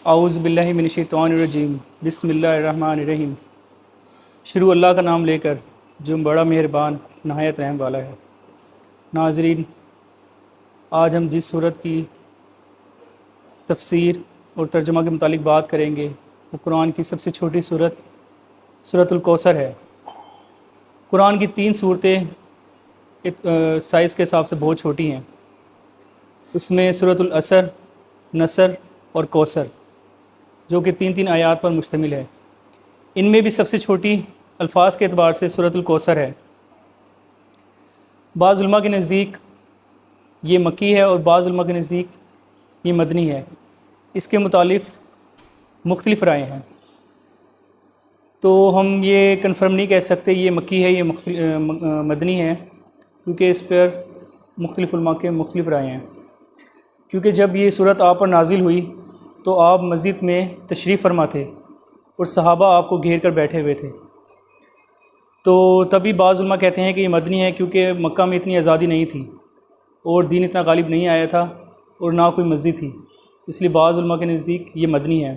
आऊज़ बिल्लाहि मिनश्शैतानिर्रजीम बिस्मिल्लाहिर्रहमानिर्रहीम। शुरू अल्लाह का नाम लेकर जो बड़ा मेहरबान नहायत रहम वाला है। नाज़रीन, आज हम जिस सूरत की तफसीर और तर्जुमा के मुतालिक बात करेंगे वो कुरान की सबसे छोटी सूरत सूरतुल कौसर है। कुरान की 3 सूरतें साइज़ के हिसाब से बहुत छोटी हैं। उसमें सूरतुल असर, नसर और कौसर जो कि 3-3 आयात पर मुश्तमिल है। इनमें भी सबसे छोटी अल्फाज के एतबार से सूरतुल कौसर है। बाज़ उलमा के नज़दीक ये मक्की है और बाज़ उलमा के नज़दीक ये मदनी है। इसके मुतालिफ मुख्तलिफ़ राय हैं, तो हम ये कन्फर्म नहीं कह सकते ये मक्की है ये मदनी है, क्योंकि इस पर मुख्तलिफ़ उलमा के मुख्तलिफ़ राय हैं। क्योंकि जब ये सूरत आप पर नाजिल हुई तो आप मस्जिद में तशरीफ़ फरमा थे और सहाबा आपको घेर कर बैठे हुए थे। तो तभी बाज़ उलमा कहते हैं कि ये मदनी है, क्योंकि मक्का में इतनी आज़ादी नहीं थी और दीन इतना गालिब नहीं आया था और ना कोई मस्जिद थी, इसलिए बाज़ उलमा के नज़दीक ये मदनी है।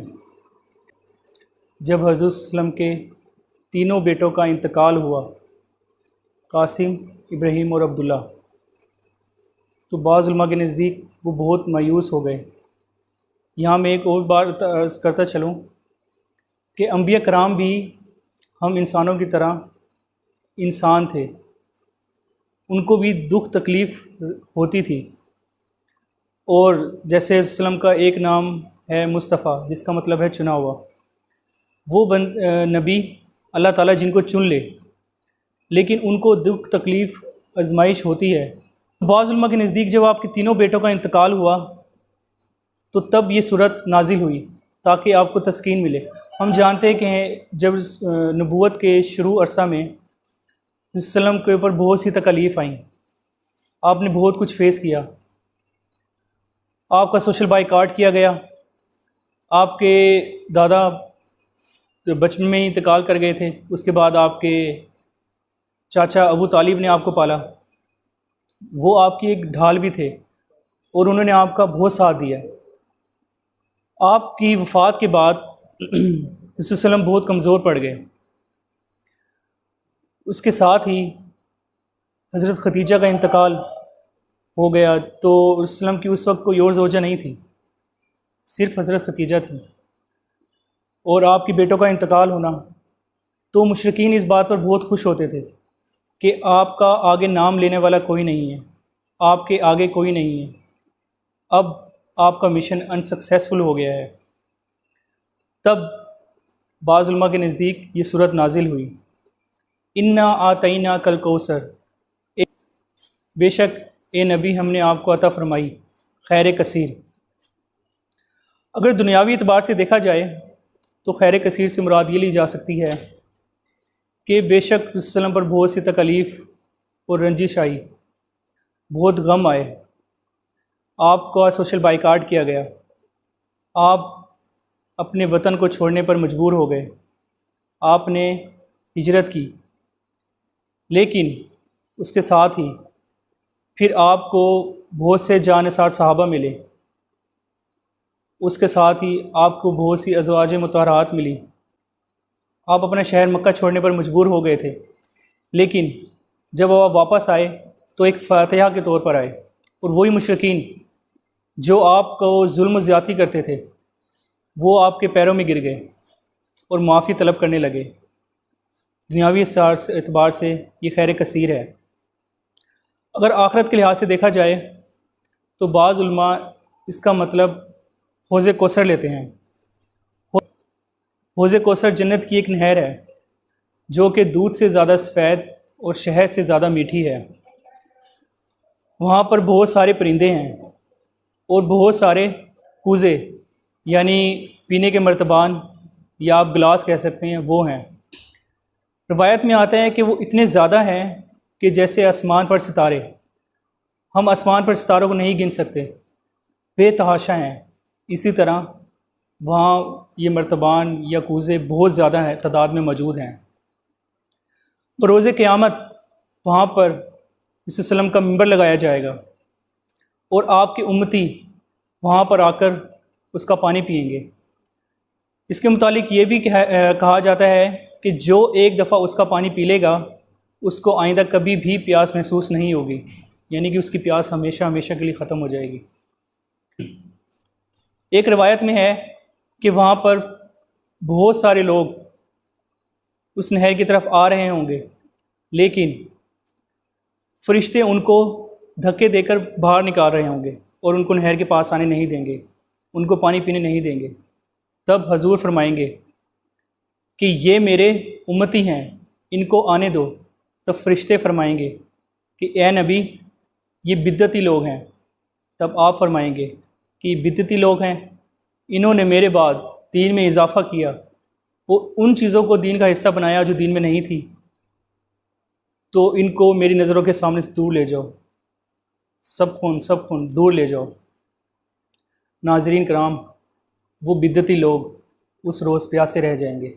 जब हज़रत सल्लल्लाहु अलैहि वसल्लम के तीनों बेटों का इंतकाल हुआ, कासिम, इब्राहीम और अब्दुल्ला, तो बाज़ उलमा के नज़दीक वो बहुत मायूस हो गए। यहाँ मैं एक और बात अर्ज़ करता चलूँ कि अंबिया कराम भी हम इंसानों की तरह इंसान थे, उनको भी दुख तकलीफ़ होती थी। और जैसे वसल्लम का एक नाम है मुस्तफ़ा, जिसका मतलब है चुना हुआ, वो नबी अल्लाह ताला जिनको चुन ले, लेकिन उनको दुख तकलीफ़ आजमाइश होती है। बाज़ उलमा के नज़दीक जब आपके तीनों बेटों का इंतकाल हुआ तो तब ये सूरत नाजिल हुई ताकि आपको तस्कीन मिले। हम जानते हैं कि जब नबूवत के शुरू अरसा में वसल्लम के ऊपर बहुत सी तकलीफ़ आई, आपने बहुत कुछ फेस किया। आपका सोशल बाइकाट किया गया, आपके दादा बचपन में ही इंतकाल कर गए थे, उसके बाद आपके चाचा अबू तालिब ने आपको पाला, वो आपकी एक ढाल भी थे और उन्होंने आपका बहुत साथ दिया। आपकी वफ़ात के बाद वसल्लम बहुत कमज़ोर पड़ गए। उसके साथ ही हज़रत ख़दीजा का इंतकाल हो गया, तो वसल्लम की उस वक्त कोई और ज़ौजा नहीं थी, सिर्फ़ हज़रत ख़दीजा थी। और आपके बेटों का इंतकाल होना, तो मुशरिकीन इस बात पर बहुत खुश होते थे कि आपका आगे नाम लेने वाला कोई नहीं है, आपके आगे कोई नहीं है, अब आपका मिशन अनसक्सेसफुल हो गया है। तब बाज़ उलमा के नज़दीक ये सूरत नाजिल हुई, इन्ना आतईना कल कौसर, बेशक ए नबी हमने आपको अता फरमाई खैर कसीर। अगर दुनियावी एतबार से देखा जाए तो खैर कसीर से मुराद ये ली जा सकती है कि बेशक वसल्लम पर बहुत सी तकलीफ़ और रंजिश आई, बहुत गम आए, आपका सोशल बाइकाट किया गया, आप अपने वतन को छोड़ने पर मजबूर हो गए, आपने हिजरत की, लेकिन उसके साथ ही फिर आपको बहुत से जानिसार सहाबा मिले, उसके साथ ही आपको बहुत सी अज़वाज मुतहरात मिली। आप अपना शहर मक्का छोड़ने पर मजबूर हो गए थे, लेकिन जब आप वापस आए तो एक फ़ातिहा के तौर पर आए, और वही मुशरिकीन जो आपको जुल्म ज़्यादती करते थे वो आपके पैरों में गिर गए और माफ़ी तलब करने लगे। दुनियावी एतबार से ये खैर कसीर है। अगर आखिरत के लिहाज से देखा जाए तो बाज़ उलमा इसका मतलब हौज़ कौसर लेते हैं। हौज़ कौसर जन्नत की एक नहर है जो कि दूध से ज़्यादा सफ़ेद और शहद से ज़्यादा मीठी है। वहाँ पर बहुत सारे परिंदे हैं और बहुत सारे कूज़े, यानी पीने के मर्तबान या आप गिलास कह सकते हैं, वो हैं। रवायत में आता है कि वो इतने ज़्यादा हैं कि जैसे आसमान पर सितारे, हम आसमान पर सितारों को नहीं गिन सकते, बेतहाशा हैं। इसी तरह वहाँ ये मर्तबान या कूज़े बहुत ज़्यादा हैं, तादाद में मौजूद हैं। रोज़े क़यामत वहाँ पर वसल्लम का मिंबर लगाया जाएगा और आपके उम्मती वहाँ पर आकर उसका पानी पिएंगे इसके मुतालिक ये भी कहा जाता है कि जो एक दफ़ा उसका पानी पी लेगा उसको आइंदा कभी भी प्यास महसूस नहीं होगी, यानी कि उसकी प्यास हमेशा हमेशा के लिए ख़त्म हो जाएगी। एक रवायत में है कि वहाँ पर बहुत सारे लोग उस नहर की तरफ आ रहे होंगे, लेकिन फरिश्ते उनको धक्के देकर बाहर निकाल रहे होंगे और उनको नहर के पास आने नहीं देंगे, उनको पानी पीने नहीं देंगे। तब हजूर फरमाएंगे कि ये मेरे उम्मती हैं, इनको आने दो। तब फरिश्ते फरमाएंगे कि ए नबी, ये बिद्दती लोग हैं। तब आप फरमाएंगे कि ये बिद्दती लोग हैं, इन्होंने मेरे बाद दीन में इजाफ़ा किया, वो उन चीज़ों को दीन का हिस्सा बनाया जो दीन में नहीं थी, तो इनको मेरी नज़रों के सामने से दूर ले जाओ, सब खून दूर ले जाओ। नाज़रीन कराम, वो बिद्दती लोग उस रोज़ प्यासे रह जाएंगे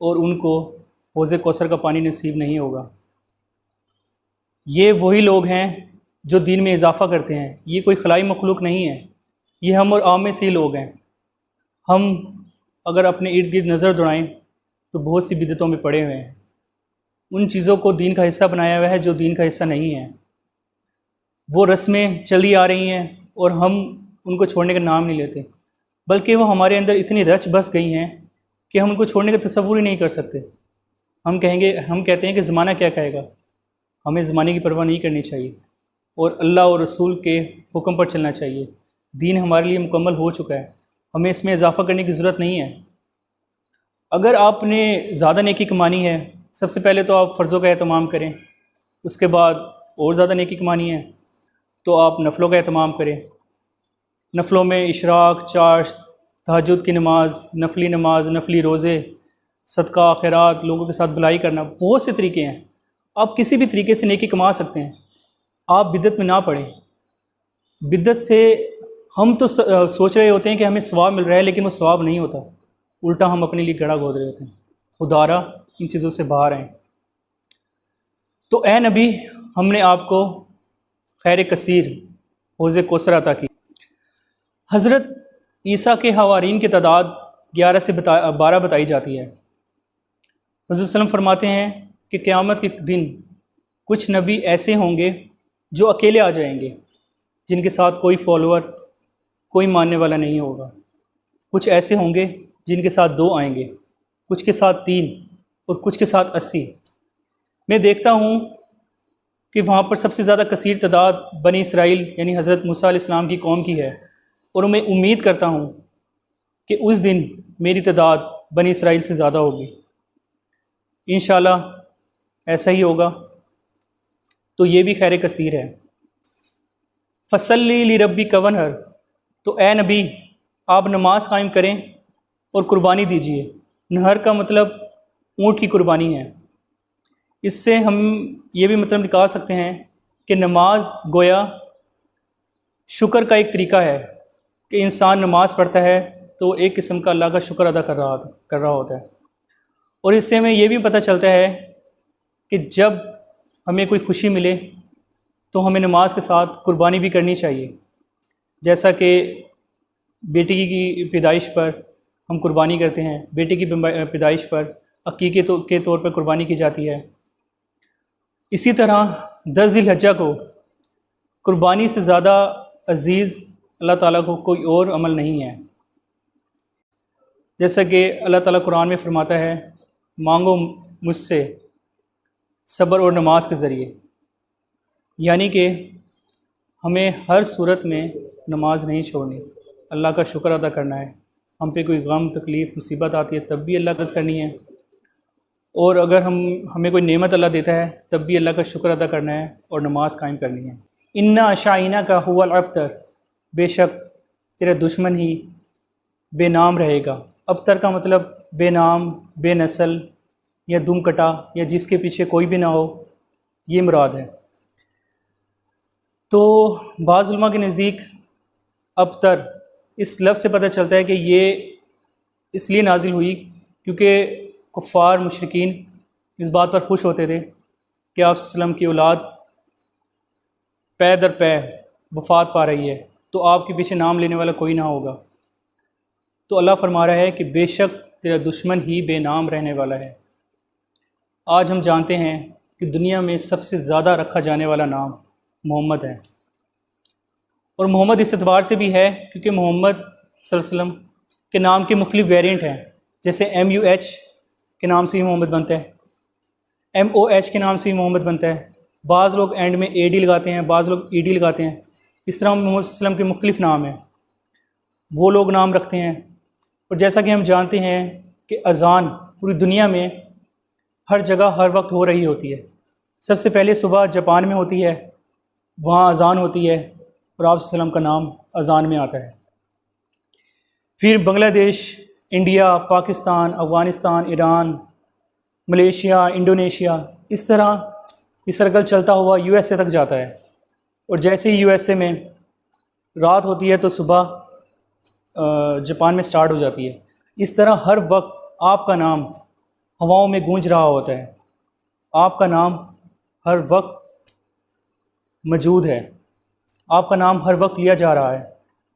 और उनको हौज़े कौसर का पानी नसीब नहीं होगा। ये वही लोग हैं जो दीन में इजाफ़ा करते हैं, ये कोई खलाई मखलूक नहीं है, ये हम और आप में से ही लोग हैं। हम अगर अपने इर्द गिर्द नज़र दौड़ाएँ तो बहुत सी बिदअतों में पड़े हुए हैं, उन चीज़ों को दीन का हिस्सा बनाया हुआ है जो दीन का हिस्सा नहीं है। वो रस्में चली आ रही हैं और हम उनको छोड़ने का नाम नहीं लेते, बल्कि वो हमारे अंदर इतनी रच बस गई हैं कि हम उनको छोड़ने का तसव्वुर ही नहीं कर सकते। हम कहते हैं कि ज़माना क्या कहेगा। हमें ज़माने की परवाह नहीं करनी चाहिए और अल्लाह और रसूल के हुक्म पर चलना चाहिए। दीन हमारे लिए मुकम्मल हो चुका है, हमें इसमें इजाफ़ा करने की ज़रूरत नहीं है। अगर आपने ज़्यादा नेकी कमानी है, सबसे पहले तो आप फ़र्ज़ों का एहतमाम करें, उसके बाद और ज़्यादा नेकी कमानी है तो आप नफ़लों का एहतमाम करें। नफ़लों में इशराक, चाश्त, तहज्जुद की नमाज़, नफली नमाज, नफली रोज़े, सदका, खैरात, लोगों के साथ भलाई करना, बहुत से तरीके हैं। आप किसी भी तरीके से नेकी कमा सकते हैं। आप बिद्दत में ना पड़ें। बिद्दत से हम तो सोच रहे होते हैं कि हमें सवाब मिल रहा है, लेकिन वो सवाब नहीं होता, उल्टा हम अपने लिए गड़ा गोद रहे होते हैं। खुदारा इन चीज़ों से बाहर आएँ। तो ए नबी, हमने आपको खैर कसीर हौज़े कौसर अता की। हज़रत ईसा के हवारीन की तादाद 11 से 12 बताई जाती है। हज़रत सल्लम फरमाते हैं कि क़यामत के दिन कुछ नबी ऐसे होंगे जो अकेले आ जाएंगे, जिनके साथ कोई फॉलोअर, कोई मानने वाला नहीं होगा। कुछ ऐसे होंगे जिनके साथ 2 आएंगे, कुछ के साथ 3 और कुछ के साथ 80। मैं देखता हूँ कि वहाँ पर सबसे ज़्यादा कसीर तादाद बनी इसराइल यानी हज़रत मूसा अलैहिस्सलाम की कौम की है, और मैं उम्मीद करता हूँ कि उस दिन मेरी तादाद बनी इसराइल से ज़्यादा होगी। इंशाअल्लाह ऐसा ही होगा। तो ये भी खैर कसीर है। फसल्ली लिरब्बिक वनहर, तो ए नबी, आप नमाज कायम करें और कुर्बानी दीजिए। नहर का मतलब ऊँट की कुर्बानी है। इससे हम ये भी मतलब निकाल सकते हैं कि नमाज गोया शुक्र का एक तरीका है कि इंसान नमाज पढ़ता है तो एक किस्म का अल्लाह का शुक्र अदा कर रहा होता है। और इससे हमें ये भी पता चलता है कि जब हमें कोई खुशी मिले तो हमें नमाज के साथ कुर्बानी भी करनी चाहिए। जैसा कि बेटी की पैदाइश पर हम कुर्बानी करते हैं, बेटे की पैदाइश पर अकीक़े के तौर पर कुर्बानी की जाती है। इसी तरह 10 ज़िलहज्जा को कुर्बानी से ज़्यादा अज़ीज़ अल्लाह ताला को कोई और अमल नहीं है। जैसा कि अल्लाह ताला कुरान में फरमाता है, मांगो मुझसे सब्र और नमाज के ज़रिए। यानी कि हमें हर सूरत में नमाज नहीं छोड़नी, अल्लाह का शुक्र अदा करना है। हम पे कोई गम, तकलीफ़, मुसीबत आती है तब भी अल्लाह की मदद करनी है, और अगर हमें कोई नेमत अल्लाह देता है तब भी अल्लाह का शुक्र अदा करना है और नमाज कायम करनी है। इन्ना शाइना का हुवल अब्तर, बेशक तेरा दुश्मन ही बेनाम रहेगा। अब्तर का मतलब बेनाम, बेनस्ल या दुम कटा या जिसके पीछे कोई भी ना हो, ये मुराद है। तो बाज़ उलमा के नज़दीक अब्तर इस लफ्ज़ से पता चलता है कि ये इसलिए नाजिल हुई क्योंकि कुफ़ार मुशरिकीन इस बात पर खुश होते थे कि आप सल्लम की औलाद पै दर पै वफ़ात पा रही है, तो आपके पीछे नाम लेने वाला कोई ना होगा। तो अल्लाह फरमा रहा है कि बेशक तेरा दुश्मन ही बेनाम रहने वाला है। आज हम जानते हैं कि दुनिया में सबसे ज़्यादा रखा जाने वाला नाम मोहम्मद है, और मोहम्मद इस एतबार से भी है क्योंकि मोहम्मद सल्लल्लाहु अलैहि वसल्लम के नाम के मुख्तलिफ़ वेरिएंट हैं। जैसे MUH के नाम से भी मोहम्मद बनता है, MOH के नाम से भी मोहम्मद बनता है, बाज़ लोग एंड में AD लगाते हैं, बाज़ लोग ED लगाते हैं। इस तरह मोहम्मद सल्लल्लाहु अलैहि वसल्लम के मुख्तलिफ़ नाम हैं, वो लोग नाम रखते हैं। और जैसा कि हम जानते हैं कि अज़ान पूरी दुनिया में हर जगह हर वक्त हो रही होती है। सबसे पहले सुबह जापान में होती है, वहाँ अज़ान होती है और आप सल्लम का नाम अज़ान में आता है। फिर Bangladesh, India, Pakistan, Afghanistan, Iran, Malaysia, Indonesia, इस तरह ये सर्कल चलता हुआ USA तक जाता है। और जैसे ही USA में रात होती है तो सुबह जापान में स्टार्ट हो जाती है। इस तरह हर वक्त आपका नाम हवाओं में गूंज रहा होता है, आपका नाम हर वक्त मौजूद है, आपका नाम हर वक्त लिया जा रहा है,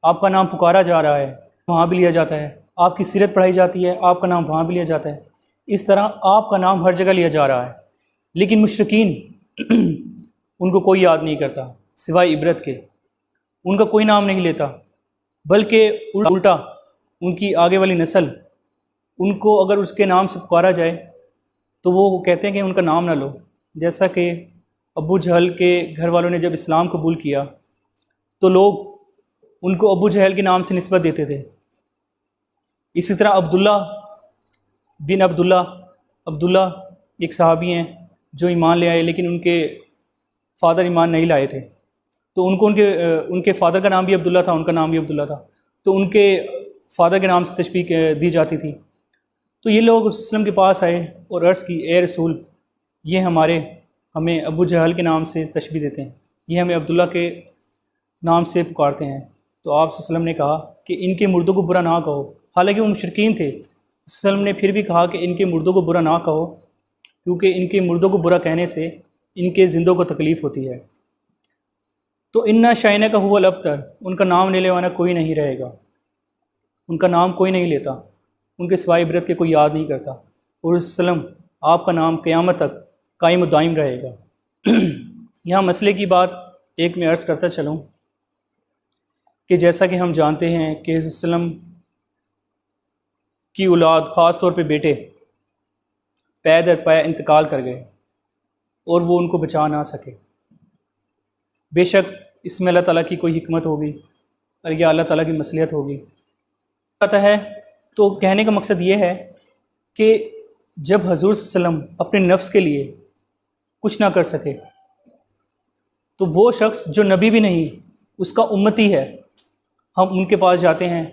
आपका नाम पुकारा जा रहा है, वहाँ भी लिया जाता है, आपकी सीरत पढ़ाई जाती है, आपका नाम वहाँ भी लिया जाता है। इस तरह आपका नाम हर जगह लिया जा रहा है। लेकिन मुश्रिकीन उनको कोई याद नहीं करता सिवाय इबरत के, उनका कोई नाम नहीं लेता, बल्कि उल्टा उनकी आगे वाली नस्ल उनको अगर उसके नाम से पुकारा जाए तो वो कहते हैं कि उनका नाम ना लो। जैसा कि अबू जहल के घर वालों ने जब इस्लाम कबूल किया तो लोग उनको अबू जहल के नाम से निस्बत देते थे। इसी तरह अब्दुल्ला बिन अब्दुल्ला एक सहाबी हैं जो ईमान ले आए, लेकिन उनके फ़ादर ईमान नहीं लाए थे, तो उनको उनके फ़ादर का नाम भी अब्दुल्ला था, उनका नाम भी अब्दुल्ला था, तो उनके फ़ादर के नाम से तशबीह दी जाती थी। तो ये लोग रसूल के पास आए और अर्ज़ की, ए रसूल, ये हमें अबू जहल के नाम से तशबीह देते हैं, ये हमें अब्दुल्ला के नाम से पुकारते हैं। तो आप सल्लम ने कहा कि इनके मुर्दों को बुरा ना कहो। हालांकि वो मुशरिकीन थे, सल्लम ने फिर भी कहा कि इनके मुर्दों को बुरा ना कहो, क्योंकि इनके मुर्दों को बुरा कहने से इनके ज़िंदों को तकलीफ़ होती है। तो इन्ना शाइना का हुआ अबतर, उनका नाम लेने वाला कोई नहीं रहेगा, उनका नाम कोई नहीं लेता, उनके सिवाय इबरत के कोई याद नहीं करता। और सल्लम आपका नाम क़यामत तक कायम व दायम रहेगा। यहाँ मसले की बात एक मैं अर्ज़ करता चलूँ कि जैसा कि हम जानते हैं कि सल्लम की औलाद, ख़ास तौर पे बेटे, पै दर पै इंतकाल कर गए और वो उनको बचा ना सके। बेशक इसमें अल्लाह ताला की कोई हिकमत होगी और या अल्लाह ताला की मसलियत होगी, पता है। तो कहने का मकसद ये है कि जब हज़ूर सल्लम अपने नफ्स के लिए कुछ ना कर सके तो वो शख्स जो नबी भी नहीं, उसका उम्मती है, हम उनके पास जाते हैं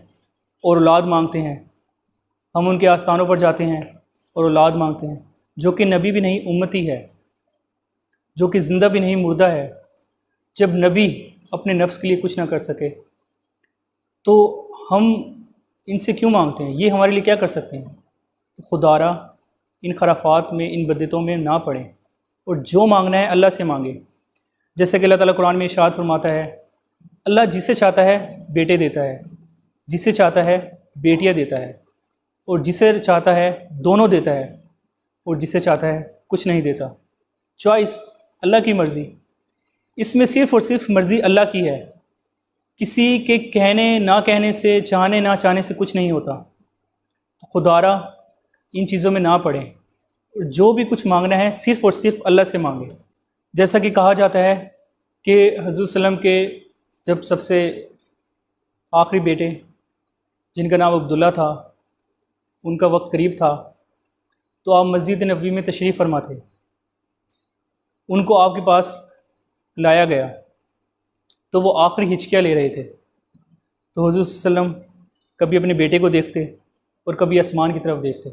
और औलाद मांगते हैं, हम उनके आस्थानों पर जाते हैं और औलाद मांगते हैं, जो कि नबी भी नहीं, उम्मती है, जो कि ज़िंदा भी नहीं, मुर्दा है। जब नबी अपने नफ्स के लिए कुछ ना कर सके तो हम इनसे क्यों मांगते हैं? ये हमारे लिए क्या कर सकते हैं? तो खुदारा इन खराफात में, इन बद्दतों में ना पड़ें और जो मांगना है अल्लाह से मांगे। जैसे कि अल्लाह ताला कुरान में इरशाद फरमाता है, अल्लाह जिसे चाहता है बेटे देता है, जिसे चाहता है बेटियां देता है, और जिसे चाहता है दोनों देता है, और जिसे चाहता है कुछ नहीं देता। चॉइस अल्लाह की मर्ज़ी, इसमें सिर्फ़ और सिर्फ मर्ज़ी अल्लाह की है। किसी के कहने ना कहने से, चाहने ना चाहने से कुछ नहीं होता। तो खुदारा इन चीज़ों में ना पड़े और जो भी कुछ मांगना है सिर्फ़ और सिर्फ अल्लाह से मांगे। जैसा कि कहा जाता है कि हज़रत सल्लम के जब सबसे आखिरी बेटे, जिनका नाम अब्दुल्ला था, उनका वक्त करीब था, तो आप मस्जिद नबवी में तशरीफ़ फरमा थे। उनको आपके पास लाया गया तो वो आखिरी हिचकियाँ ले रहे थे। तो हुज़ूर सल्लम कभी अपने बेटे को देखते और कभी आसमान की तरफ देखते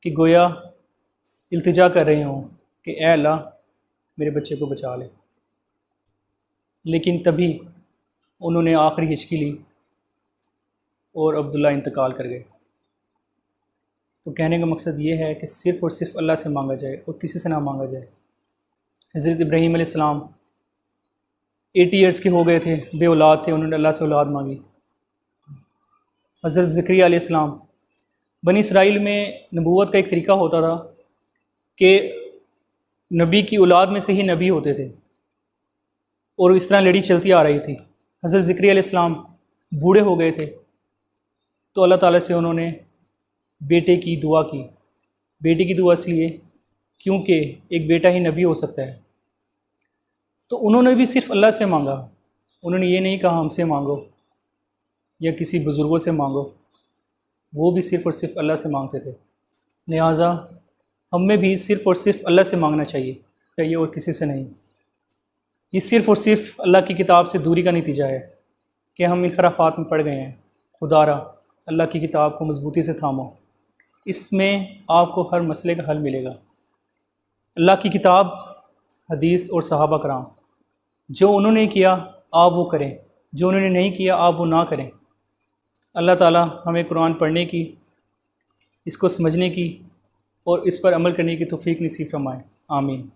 कि गोया इल्तिजा कर रहे हों कि ए अल्लाह मेरे बच्चे को बचा ले। लेकिन तभी उन्होंने आखिरी हिचकी ली और अब्दुल्ला इंतकाल कर गए। तो कहने का मकसद ये है कि सिर्फ़ और सिर्फ अल्लाह से मांगा जाए और किसी से ना मांगा जाए। हज़रत इब्राहीम अलैहिस्सलाम 80 ईयर्स के हो गए थे, बे औलाद थे, उन्होंने अल्लाह से औलाद मांगी। हज़रत ज़करिया अलैहिस्सलाम। बनी इसराइल में नबूवत का एक तरीका होता था कि नबी की औलाद में से ही नबी होते थे और इस तरह लड़ी चलती आ रही थी। हज़रत ज़करिया अलैहिस्सलाम बूढ़े हो गए थे तो अल्लाह ताला से उन्होंने बेटे की दुआ की। बेटे की दुआ इसलिए क्योंकि एक बेटा ही नबी हो सकता है। तो उन्होंने भी सिर्फ़ अल्लाह से मांगा, उन्होंने ये नहीं कहा हमसे मांगो या किसी बुज़ुर्गों से मांगो, वो भी सिर्फ़ और सिर्फ अल्लाह से मांगते थे। लिहाजा हमें भी सिर्फ़ और सिर्फ अल्लाह से मांगना चाहिए और किसी से नहीं। ये सिर्फ़ और सिर्फ अल्लाह की किताब से दूरी का नतीजा है कि हम इन खराफात में पड़ गए हैं। खुदारा अल्लाह की किताब को मज़बूती से थामो, इसमें आपको हर मसले का हल मिलेगा। अल्लाह की किताब, हदीस और सहाबा कराम, जो उन्होंने किया आप वो करें, जो उन्होंने नहीं किया आप वो ना करें। अल्लाह ताला हमें कुरान पढ़ने की, इसको समझने की और इस पर अमल करने की तौफीक नसीब फरमाए। आमीन।